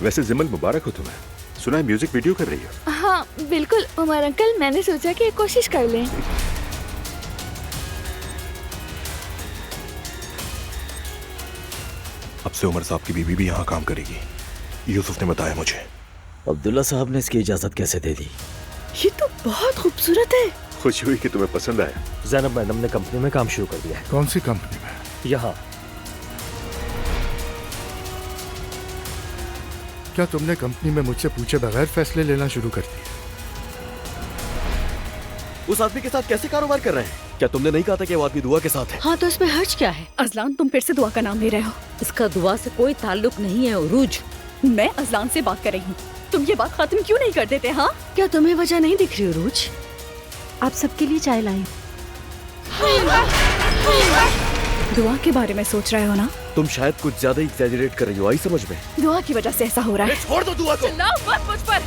वैसे जिमल मुबारक हो तुम्हें। सुना है म्यूजिक वीडियो कर रही हो। हाँ बिल्कुल उमर अंकल, मैंने सोचा कि एक कोशिश कर लें। अब से उमर साहब की बीवी भी यहाँ काम करेगी, यूसुफ ने बताया मुझे। अब्दुल्ला साहब ने इसकी इजाजत कैसे दे दी? ये तो बहुत खूबसूरत है। खुशी हुई कि तुम्हें पसंद आया। जैनब मैडम ने कंपनी में काम शुरू कर दिया है। कौन सी कंपनी में? यहाँ। क्या तुमने कंपनी में मुझसे पूछे बगैर फैसले लेना शुरू कर दिए? उस आदमी के साथ कैसे कारोबार कर रहे हैं? क्या तुमने नहीं कहा था कि वो आदमी दुआ के साथ है? हाँ तो इसमें हर्ज क्या है? अजलान, तुम फिर से दुआ का नाम ले रहे हो। इसका दुआ से कोई ताल्लुक नहीं है उरूज। मैं अजलान से बात कर रही हूँ, तुम ये बात खत्म क्यों नहीं कर देते? हाँ क्या तुम्हें वजह नहीं दिख रही उरूज? आप सबके लिए चाय लाई। दुआ के बारे में सोच रहे हो ना? तुम शायद कुछ ज्यादा एग्जैजरेट कर रही हो, आई समझ में? दुआ की वजह से ऐसा हो रहा है। छोड़ दो दुआ को। चिल्लाओ मत मुझ पर।